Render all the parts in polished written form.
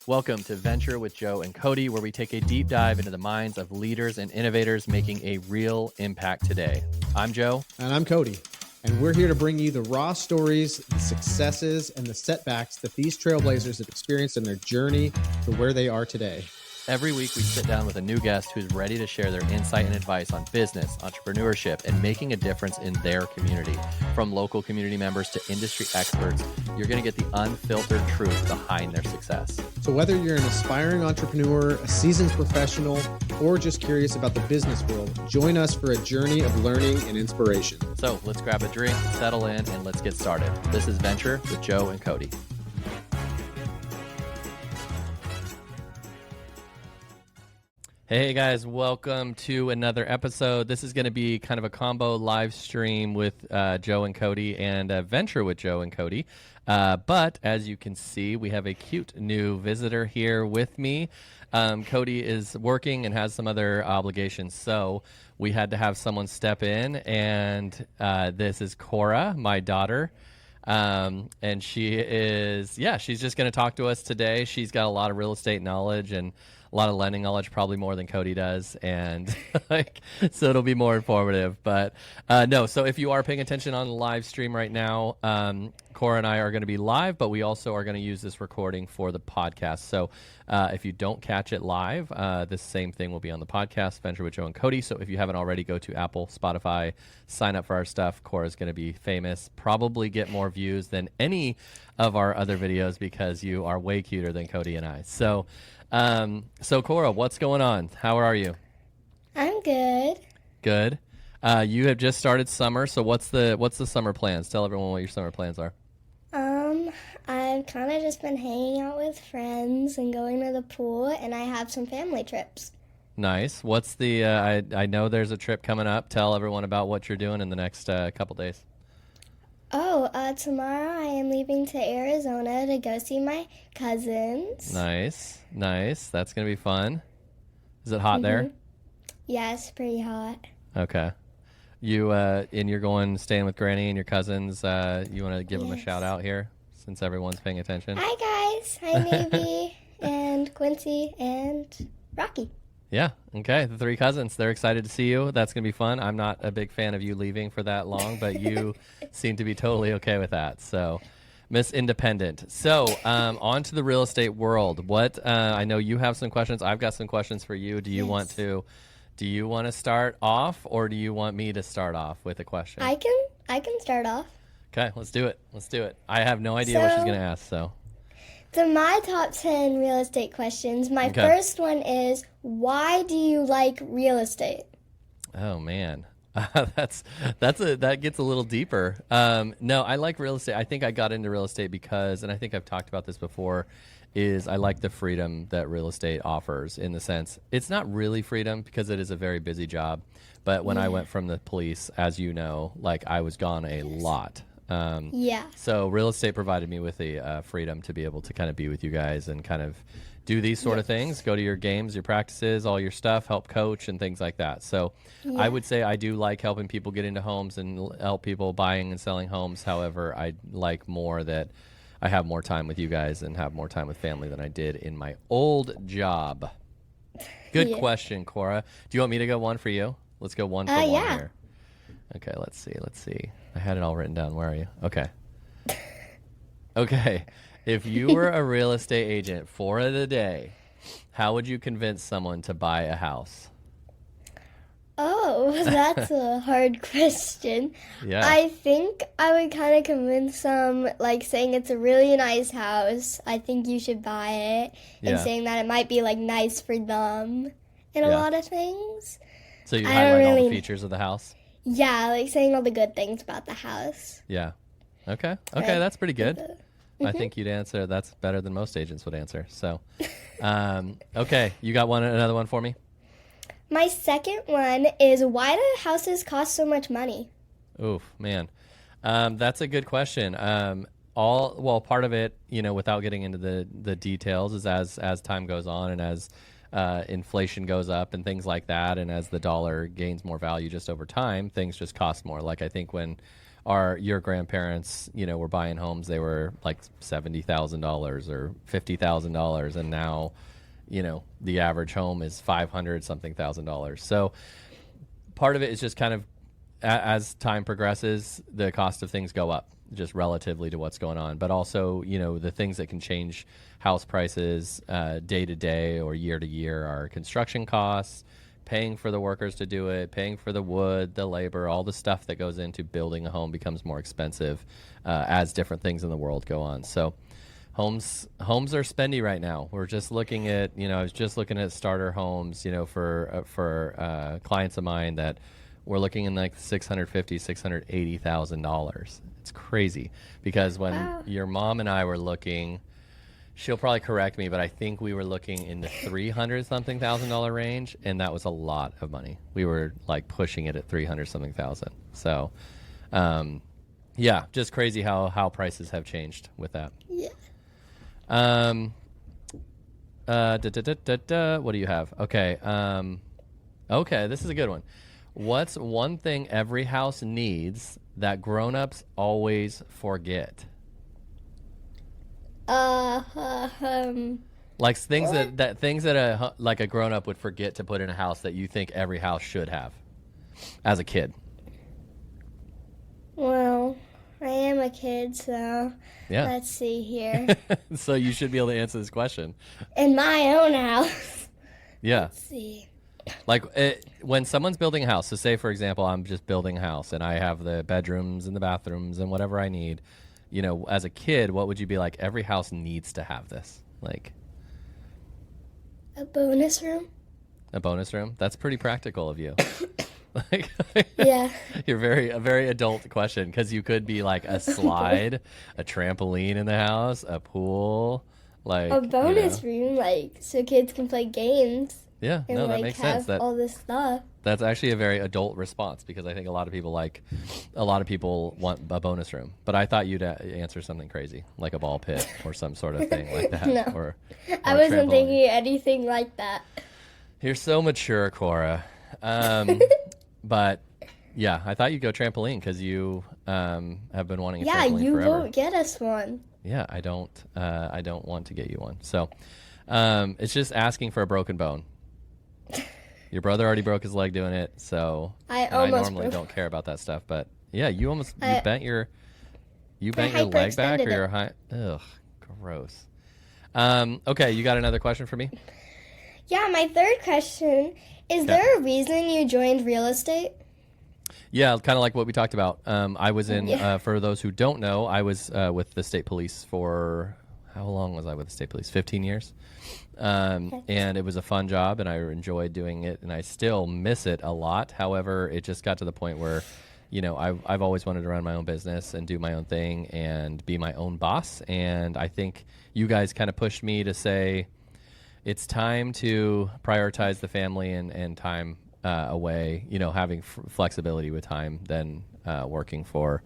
Welcome to Venture with Joe and Cody, where we take a deep dive into the minds of leaders and innovators making a real impact today. I'm Joe. And I'm Cody. And we're here to bring you the raw stories, the successes, and the setbacks that these trailblazers have experienced in their journey to where they are today. Every week, we sit down with a new guest who's ready to share their insight and advice on business, entrepreneurship, and making a difference in their community. From local community members to industry experts, you're going to get the unfiltered truth behind their success. So whether you're an aspiring entrepreneur, a seasoned professional, or just curious about the business world, join us for a journey of learning and inspiration. So let's grab a drink, settle in, and let's get started. This is Venture with Joe and Cody. Hey guys, welcome to another episode. This is going to be kind of a combo live stream with Joe and Cody and Venture with Joe and Cody. But as you can see, we have a cute new visitor here with me. Cody is working and has some other obligations, so we had to have someone step in, and this is Cora, my daughter. And she is, she's just going to talk to us today. She's got a lot of real estate knowledge and a lot of lending knowledge, probably more than Cody does, and so it'll be more informative. But so if you are paying attention on the live stream right now, Cora and I are going to be live, but we also are going to use this recording for the podcast. So if you don't catch it live, the same thing will be on the podcast, Venture with Joe and Cody. So if you haven't already, go to Apple, Spotify, sign up for our stuff. Cora's going to be famous, probably get more views than any of our other videos because you are way cuter than Cody and I. So Cora, what's going on? How are you? I'm good. Good. You have just started summer, so what's the summer plans? Tell everyone what your summer plans are. I've kind of just been hanging out with friends and going to the pool, and I have some family trips. Nice. What's the? I know there's a trip coming up. Tell everyone about what you're doing in the next couple days. Tomorrow I am leaving to Arizona to go see my cousins. Nice. That's going to be fun. Is it hot there? Yeah, it's pretty hot. Okay. You're staying with Granny and your cousins. You want to give them a shout out here since everyone's paying attention? Hi, guys. Hi, Navy and Quincy and Rocky. Yeah. Okay. The three cousins. They're excited to see you. That's going to be fun. I'm not a big fan of you leaving for that long, but you seem to be totally okay with that. So, Miss Independent. So, on to the real estate world. I know you have some questions. I've got some questions for you. Do you want to start off, or do you want me to start off with a question? I can start off. Okay. Let's do it. I have no idea what she's going to ask, so. So my top 10 real estate questions. My first one is, why do you like real estate? Oh man, that gets a little deeper. No, I like real estate. I think I got into real estate because, and I think I've talked about this before, is I like the freedom that real estate offers, in the sense it's not really freedom because it is a very busy job. But when I went from the police, as you know, like I was gone a lot. So real estate provided me with the freedom to be able to kind of be with you guys and kind of do these sort of things, go to your games, your practices, all your stuff, help coach and things like that. So I would say I do like helping people get into homes and help people buying and selling homes. However, I like more that I have more time with you guys and have more time with family than I did in my old job. Good question, Cora. Do you want me to go one for you? Let's go one for one here. Okay, let's see. I had it all written down. Where are you? Okay. If you were a real estate agent for the day, how would you convince someone to buy a house? Oh, that's a hard question. Yeah. I think I would kind of convince them, like saying it's a really nice house. I think you should buy it. And saying that it might be like nice for them and a lot of things. So you highlight all the features of the house? Yeah, like saying all the good things about the house. Yeah. Okay, that's pretty good. I think you'd answer. That's better than most agents would answer. So, okay, you got another one for me? My second one is, why do houses cost so much money? Oof, man. That's a good question. Part of it, without getting into the details, is as time goes on and as inflation goes up and things like that, and as the dollar gains more value just over time, things just cost more. Like I think when your grandparents, were buying homes. They were like $70,000 or $50,000, and now, the average home is $500 something thousand. So part of it is just kind of as time progresses, the cost of things go up just relatively to what's going on. But also, the things that can change house prices day to day or year to year are construction costs, paying for the workers to do it, paying for the wood, the labor, all the stuff that goes into building a home becomes more expensive as different things in the world go on. So homes are spendy right now. We're just looking at, I was just looking at starter homes, for clients of mine that we're looking in like $680,000. It's crazy because when your mom and I were looking, she'll probably correct me, but I think we were looking in the $300 something thousand range, and that was a lot of money. We were like pushing it at 300 something thousand. So, yeah, just crazy how prices have changed with that. Yeah. What do you have? Okay. Okay, this is a good one. What's one thing every house needs that grown-ups always forget? Like things that like a grown-up would forget to put in a house that you think every house should have as a kid. Well, I am a kid, so let's see here. So you should be able to answer this question. In my own house. Yeah. Let's see. Like when someone's building a house, so say, for example, I'm just building a house and I have the bedrooms and the bathrooms and whatever I need. As a kid, what would you be like? Every house needs to have this. Like a bonus room? A bonus room? That's pretty practical of you. Yeah. You're a very adult question because you could be like a slide, a trampoline in the house, a pool, like a bonus room, like so kids can play games. Yeah, and, that makes sense. That all this stuff. That's actually a very adult response because I think a lot of people want a bonus room. But I thought you'd answer something crazy, like a ball pit or some sort of thing like that. No, or I wasn't thinking anything like that. You're so mature, Cora. But yeah, I thought you'd go trampoline because you have been wanting a trampoline forever. Yeah, you won't get us one. Yeah, I don't want to get you one. So it's just asking for a broken bone. Your brother already broke his leg doing it, so I normally don't care about that stuff. But yeah, you bent your leg back or your high. Ugh, gross. Okay, you got another question for me? Yeah, my third question is: there a reason you joined real estate? Yeah, kind of like what we talked about. I was in. For those who don't know, I was with the state police for how long was I with the state police? 15 years. And it was a fun job, and I enjoyed doing it, and I still miss it a lot. However, it just got to the point where, I've always wanted to run my own business and do my own thing and be my own boss. And I think you guys kind of pushed me to say it's time to prioritize the family and time away, having flexibility with time than working for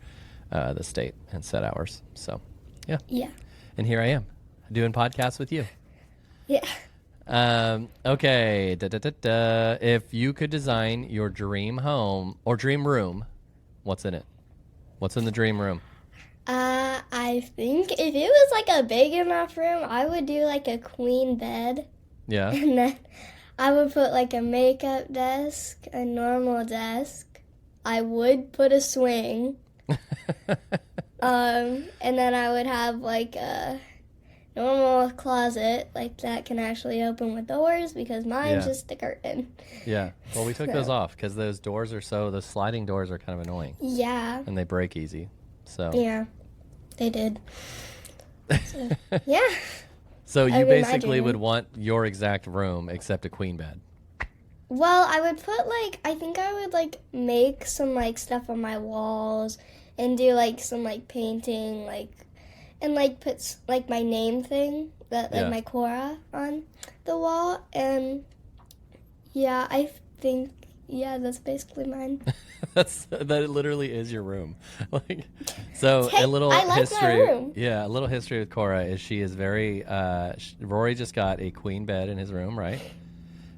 the state and set hours. So, yeah. Yeah. And here I am doing podcasts with you. Yeah. Okay. If you could design your dream home or dream room, what's in it? What's in the dream room? I think if it was like a big enough room, I would do like a queen bed. Yeah. And then I would put like a makeup desk, a normal desk. I would put a swing. And then I would have like a normal closet, like that can actually open with doors because mine's just a curtain. Yeah. Well, we took those off because those sliding doors are kind of annoying. Yeah. And they break easy. So. Yeah, they did. So, yeah. So you basically would want your exact room except a queen bed. Well, I would put I think I would make some stuff on my walls and do some painting and put my name thing that my Cora on the wall, and I think that's basically mine. That literally is your room. So a little history. My room. Yeah, a little history with Cora is she is very. Rory just got a queen bed in his room, right?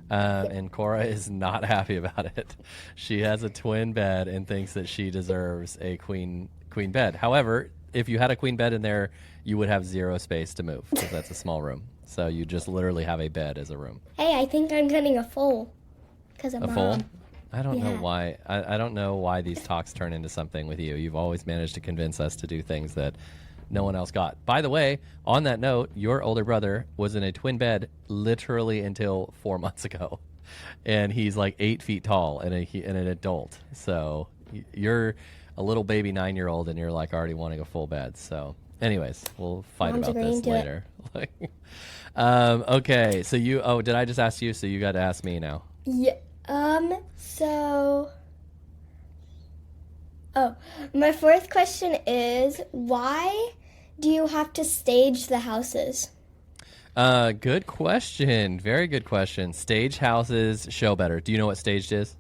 And Cora is not happy about it. She has a twin bed and thinks that she deserves a queen bed. However, if you had a queen bed in there, you would have zero space to move because that's a small room. So you just literally have a bed as a room. Hey, I think I'm getting a full because of A Mom. full? I don't know Yeah. why. I don't know why these talks turn into something with you. You've always managed to convince us to do things that no one else got. By the way, on that note, your older brother was in a twin bed literally until 4 months ago. And he's like 8 feet tall and an adult. So you're a little baby 9-year-old and you're like already wanting a full bed. So anyways, we'll fight Mom's about this agreeing to later. Okay. So did I just ask you? So you got to ask me now. Yeah. My fourth question is, why do you have to stage the houses? Good question. Very good question. Stage houses show better. Do you know what staged is?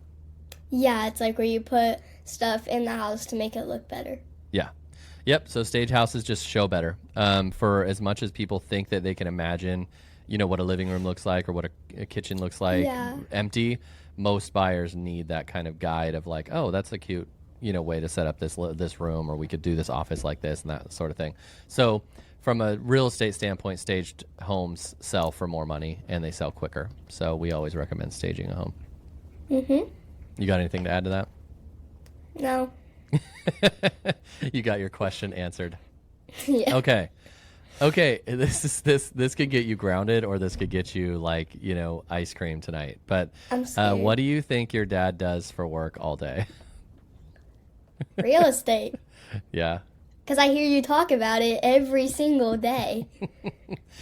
Yeah, it's like where you put stuff in the house to make it look better. Yeah. Yep. So stage houses just show better. For as much as people think that they can imagine, what a living room looks like or what a kitchen looks like empty, most buyers need that kind of guide of like, oh, that's a cute, way to set up this room, or we could do this office like this and that sort of thing. So from a real estate standpoint, staged homes sell for more money and they sell quicker. So we always recommend staging a home. Mm-hmm. You got anything to add to that? No. You got your question answered. Yeah. Okay. This could get you grounded, or this could get you ice cream tonight. But I'm scared. what do you think your dad does for work all day? Real estate. Yeah. Because I hear you talk about it every single day.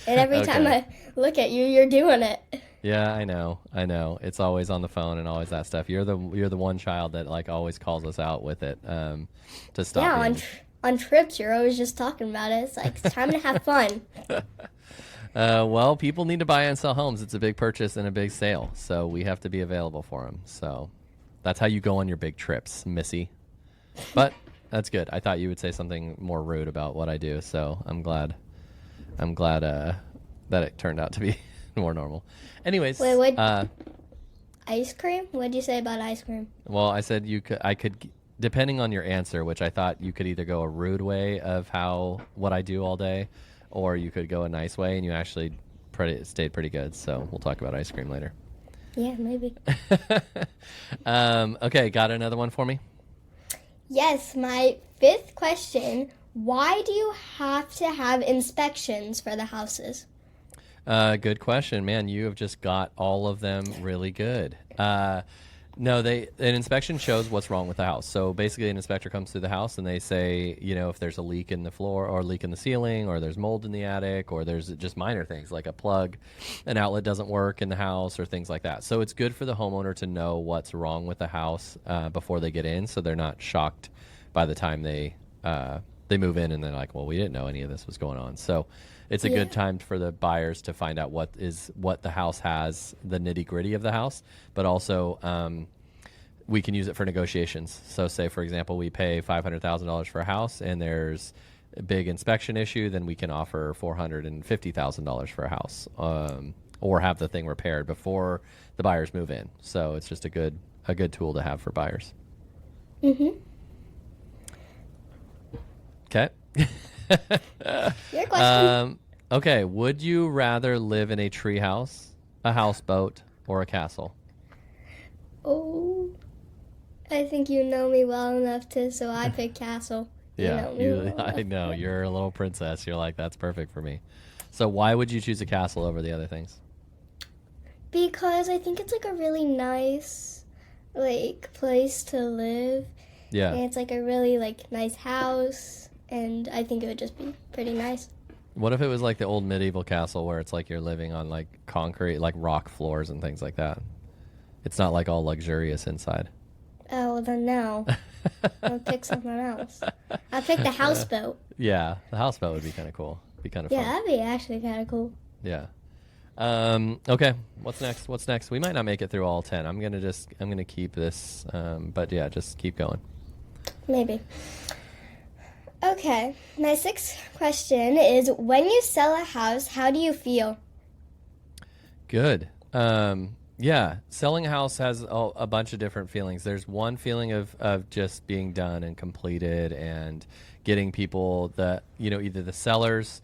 And every time I look at you, you're doing it. Yeah, I know. It's always on the phone and always that stuff. You're the one child that always calls us out with it to stop. Yeah, on trips, you're always just talking about it. It's like, it's time to have fun. Well, people need to buy and sell homes. It's a big purchase and a big sale, so we have to be available for them. So that's how you go on your big trips, Missy. But that's good. I thought you would say something more rude about what I do, so I'm glad that it turned out to be more normal. Anyways, Wait, ice cream? What did you say about ice cream? Well, I said I could, depending on your answer, which I thought you could either go a rude way of what I do all day, or you could go a nice way, and you actually stayed pretty good. So we'll talk about ice cream later. Yeah, maybe. Okay, got another one for me? Yes, my fifth question. Why do you have to have inspections for the houses? Good question, man. You have just got all of them really good. No, an inspection shows what's wrong with the house. So basically, an inspector comes through the house and they say, if there's a leak in the floor or a leak in the ceiling, or there's mold in the attic, or there's just minor things like a plug, an outlet doesn't work in the house, or things like that. So it's good for the homeowner to know what's wrong with the house before they get in, so they're not shocked by the time they move in and they're like, well, we didn't know any of this was going on. So it's a good time for the buyers to find out what the house has, the nitty-gritty of the house, but also we can use it for negotiations. So say, for example, we pay $500,000 for a house and there's a big inspection issue, then we can offer $450,000 for a house, or have the thing repaired before the buyers move in. So it's just a good tool to have for buyers. Mm-hmm. Okay. Your question. Okay. Would you rather live in a tree house, a houseboat, or a castle? Oh, I think you know me well enough so I pick castle. Yeah, You know me well I know. You're a little princess. You're like, that's perfect for me. So why would you choose a castle over the other things? Because I think it's a really nice place to live. Yeah. And it's a really nice house, and I think it would just be pretty nice. What if it was the old medieval castle where it's you're living on concrete, rock floors and things like that? It's not all luxurious inside. Oh, well then no. I'll pick something else. I'll pick the houseboat. Yeah, the houseboat would be kind of cool. Be kind of fun. Yeah, that'd be actually kind of cool. Yeah. Okay. What's next? We might not make it through all 10. I'm gonna keep this. But yeah, just keep going. Maybe. Okay. My sixth question is: when you sell a house, how do you feel? Good. Yeah, selling a house has a bunch of different feelings. There's one feeling of just being done and completed and getting people that, either the sellers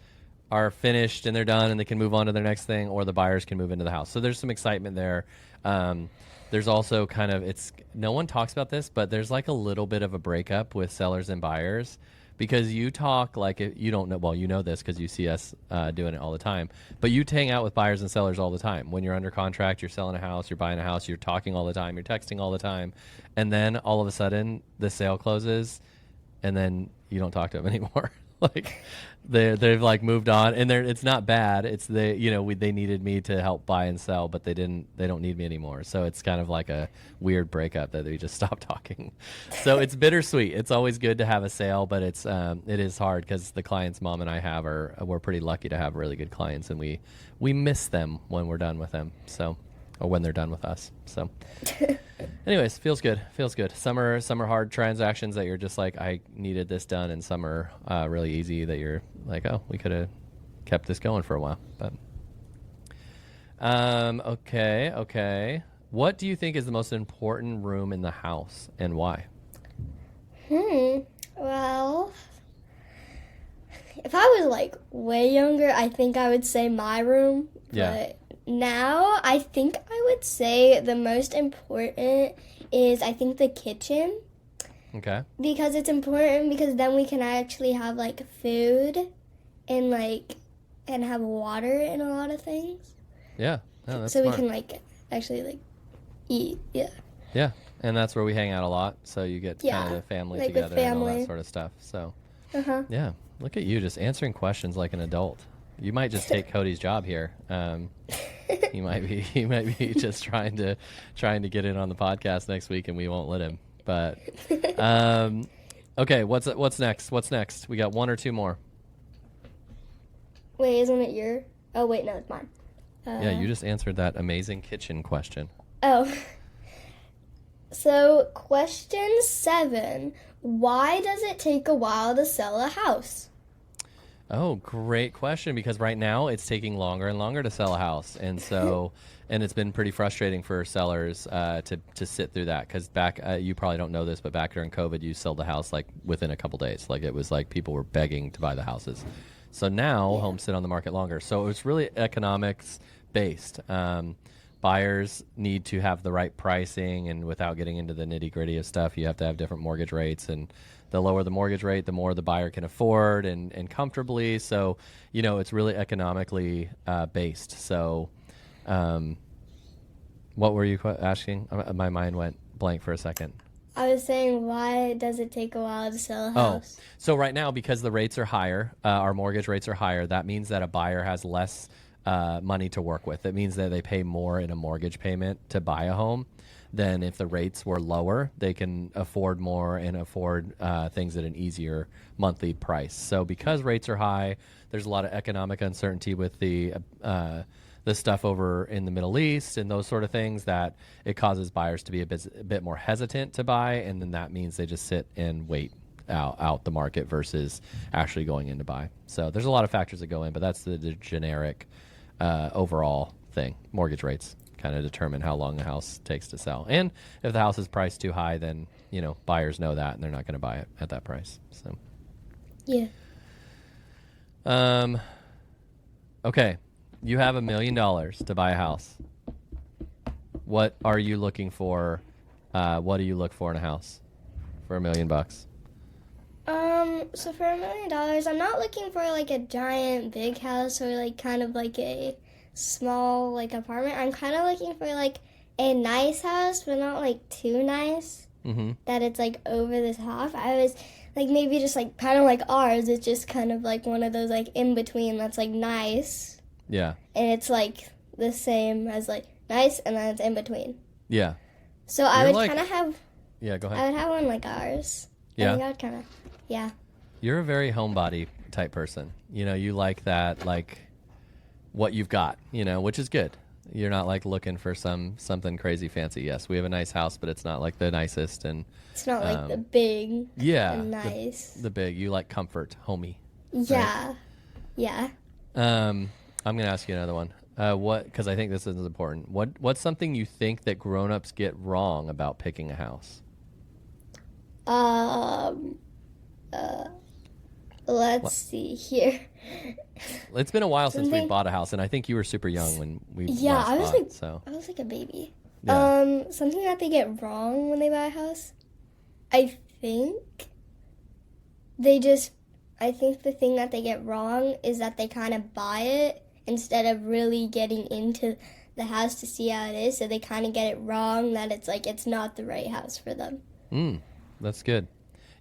are finished and they're done and they can move on to their next thing, or the buyers can move into the house. So there's some excitement there. There's also kind of, no one talks about this, but there's like a little bit of a breakup with sellers and buyers. Because you talk like you don't know. Well, you know this because you see us doing it all the time. But you hang out with buyers and sellers all the time. When you're under contract, you're selling a house, you're buying a house, you're talking all the time, you're texting all the time, and then all of a sudden the sale closes, and then you don't talk to them anymore. Like they've like moved on, and it's not bad. It's they needed me to help buy and sell, but they don't need me anymore. So it's kind of like a weird breakup that we just stopped talking. So it's bittersweet. It's always good to have a sale, but it is hard because the clients Mom and I have we're pretty lucky to have really good clients, and we miss them when we're done with them. So. Or when they're done with us. So anyways, feels good. Some are hard transactions that you're just like, I needed this done, and some are really easy that you're like, oh, we could have kept this going for a while. But okay. What do you think is the most important room in the house, and why? Well, if I was like way younger, I think I would say my room. Yeah. But now, I think I would say the most important is, I think, the kitchen. Okay. Because it's important because then we can actually have, like, food and have water and a lot of things. Yeah. Oh, that's so smart. we can, like, actually, like, eat. Yeah. Yeah. And that's where we hang out a lot. So you get kind of the family like together with and all family. that sort of stuff. So, Uh-huh. yeah. Look at you just answering questions like an adult. You might just take Cody's job here. He might be just trying to get in on the podcast next week, and we won't let him. But okay, what's next? We got one or two more. Wait, isn't it your? Oh wait, no, it's mine. Yeah, you just answered that amazing kitchen question. Oh. So, question 7. Why does it take a while to sell a house? Oh, great question, because right now it's taking longer and longer to sell a house. And so, and it's been pretty frustrating for sellers to sit through that, because back, you probably don't know this, but back during COVID, you sold the house like within a couple days. Like it was like people were begging to buy the houses. So now homes sit on the market longer. So it's really economics based. Buyers need to have the right pricing, and without getting into the nitty gritty of stuff, you have to have different mortgage rates, and the lower the mortgage rate, the more the buyer can afford and comfortably. So, it's really economically based. So, what were you asking? My mind went blank for a second. I was saying, why does it take a while to sell a house? So right now, because the rates are higher, our mortgage rates are higher, that means that a buyer has less money to work with. It means that they pay more in a mortgage payment to buy a home than if the rates were lower. They can afford more and afford things at an easier monthly price. So because rates are high, there's a lot of economic uncertainty with the stuff over in the Middle East and those sort of things, that it causes buyers to be a bit more hesitant to buy, and then that means they just sit and wait out the market versus actually going in to buy. So there's a lot of factors that go in, but that's the generic overall thing. Mortgage rates kind of determine how long the house takes to sell. And if the house is priced too high, then, buyers know that, and they're not going to buy it at that price. So, yeah. Okay. You have $1 million to buy a house. What are you looking for? What do you look for in a house for $1 million? So for $1 million, I'm not looking for like a giant big house or like kind of like a small like apartment. I'm kind of looking for like a nice house, but not like too nice that it's like over the top. I was like maybe just like kind of like ours. It's just kind of like one of those like in between that's like nice. Yeah. And it's like the same as like nice, and then it's in between. Yeah. So I would kind of have. Yeah, go ahead. I would have one like ours. Yeah. I think I would kind of. Yeah. You're a very homebody type person. You like that, like what you've got, which is good. You're not like looking for something crazy fancy. Yes, we have a nice house, but it's not like the nicest, and it's not like the big. Yeah. And nice. The big. You like comfort, homey. Yeah. Right? Yeah. I'm gonna ask you another one. What? Because I think this is important. What's something you think that grown-ups get wrong about picking a house? Let's see here. It's been a while since we bought a house, and I think you were super young when we last I was bought, like so. I was like a baby. Yeah. Something that they get wrong when they buy a house. I think the thing that they get wrong is that they kind of buy it instead of really getting into the house to see how it is. So they kind of get it wrong that it's like it's not the right house for them. That's good.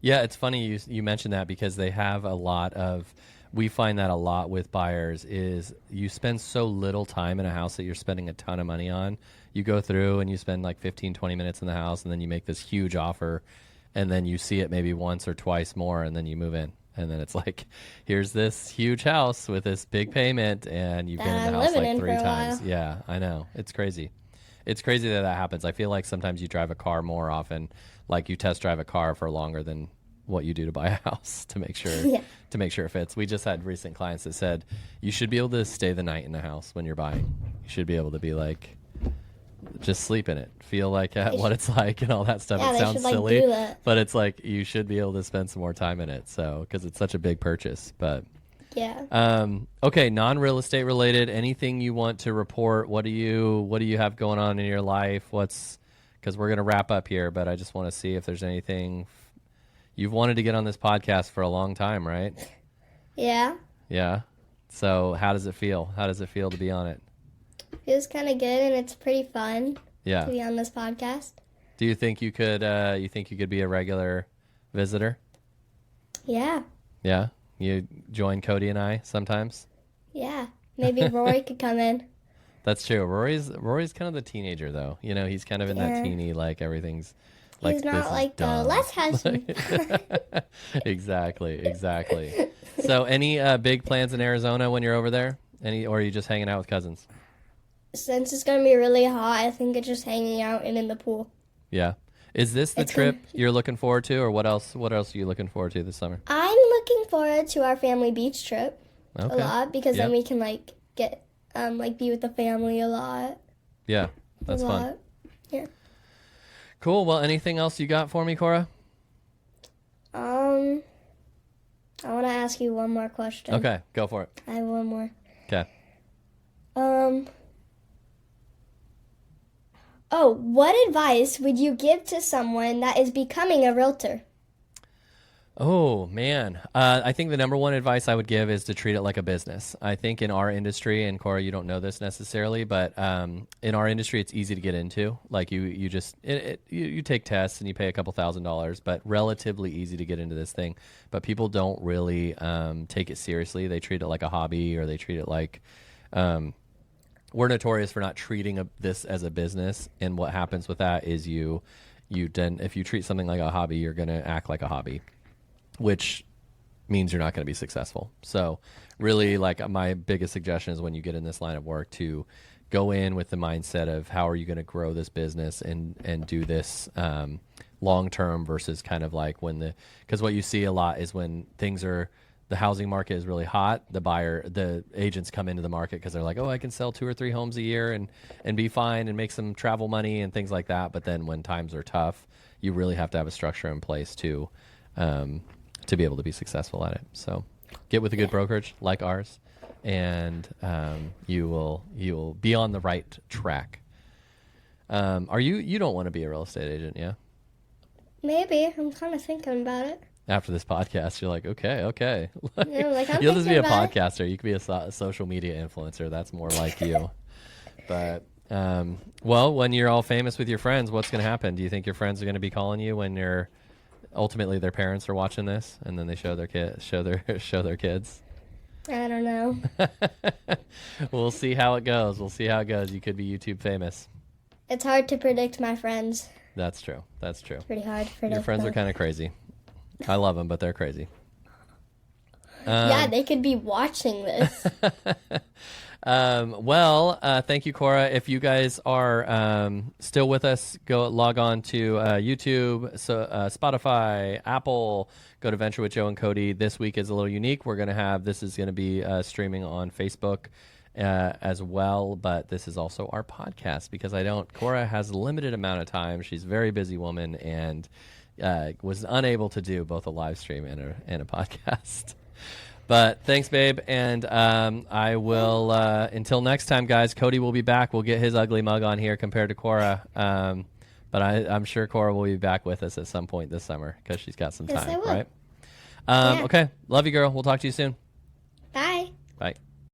Yeah, it's funny you mentioned that because they have a lot of, we find that a lot with buyers is you spend so little time in a house that you're spending a ton of money on. You go through and you spend like 15, 20 minutes in the house, and then you make this huge offer, and then you see it maybe once or twice more, and then you move in. And then it's like, here's this huge house with this big payment, and you've been in the house like 3 times. Yeah, I know. It's crazy. It's crazy that happens. I feel like sometimes you drive a car more often, like you test drive a car for longer than what you do to buy a house to make sure it fits. We just had recent clients that said you should be able to stay the night in the house when you're buying. You should be able to be like, just sleep in it, feel like what it's like and all that stuff. Yeah, it sounds should, like, silly, do that. but it's like you should be able to spend some more time in it. So because it's such a big purchase, but. Yeah. Okay, non-real estate related, anything you want to report? What do you have going on in your life? Because we're going to wrap up here, but I just want to see if there's anything. You've wanted to get on this podcast for a long time, right? Yeah. Yeah. So how does it feel? How does it feel to be on it? Feels kind of good, and it's pretty fun Yeah. to be on this podcast. Do you think you could be a regular visitor? Yeah. Yeah. You join Cody and I sometimes? Yeah. Maybe Rory could come in. That's true. Rory's kind of the teenager, though. You know, he's kind of in that teeny, like everything's like He's this not is like dumb. the last husband. Exactly. So, any big plans in Arizona when you're over there? Or are you just hanging out with cousins? Since it's gonna be really hot, I think it's just hanging out and in the pool. Yeah. Is this the trip you're looking forward to, or what else? What else are you looking forward to this summer? I'm looking forward to our family beach trip a lot because then we can like get be with the family a lot. Yeah, that's fun. Yeah. Cool. Well, anything else you got for me, Cora? I want to ask you one more question. Okay, go for it. I have one more. Okay. What advice would you give to someone that is becoming a realtor? Oh, man. I think the number one advice I would give is to treat it like a business. I think in our industry, and Cora, you don't know this necessarily, but in our industry, it's easy to get into. Like you take tests and you pay a couple $1,000s, but relatively easy to get into this thing. But people don't really take it seriously. They treat it like a hobby, or they treat it like we're notorious for not treating this as a business. And what happens with that is if you treat something like a hobby, you're going to act like a hobby, which means you're not going to be successful. So really, like, my biggest suggestion is when you get in this line of work to go in with the mindset of how are you going to grow this business and do this long-term versus kind of like because what you see a lot is when the housing market is really hot, the agents come into the market because they're like, oh, I can sell 2 or 3 homes a year and be fine and make some travel money and things like that. But then when times are tough, you really have to have a structure in place to be able to be successful at it. So get with a good brokerage like ours, and you will be on the right track. You don't want to be a real estate agent, yeah? Maybe. I'm kind of thinking about it. After this podcast, you're like, okay. Yeah, You'll just be a podcaster. You could be a social media influencer. That's more like you. But, well, when you're all famous with your friends, what's going to happen? Do you think your friends are going to be calling you when ultimately their parents are watching this, and then they show their kids? I don't know. We'll see how it goes. You could be YouTube famous. It's hard to predict my friends. That's true. It's pretty hard to predict Your friends are kind of crazy. I love them, but they're crazy. Yeah, they could be watching this. Thank you, Cora. If you guys are still with us, go log on to YouTube, Spotify, Apple. Go to Venture with Joe and Cody. This week is a little unique. This is going to be streaming on Facebook as well, but this is also our podcast because Cora has a limited amount of time. She's a very busy woman and was unable to do both a live stream and a podcast. But thanks, babe. And I will, until next time, guys, Cody will be back. We'll get his ugly mug on here compared to Cora. But I'm sure Cora will be back with us at some point this summer because she's got some Yes, time, I will. right? Yeah. Okay. Love you, girl. We'll talk to you soon. Bye. Bye.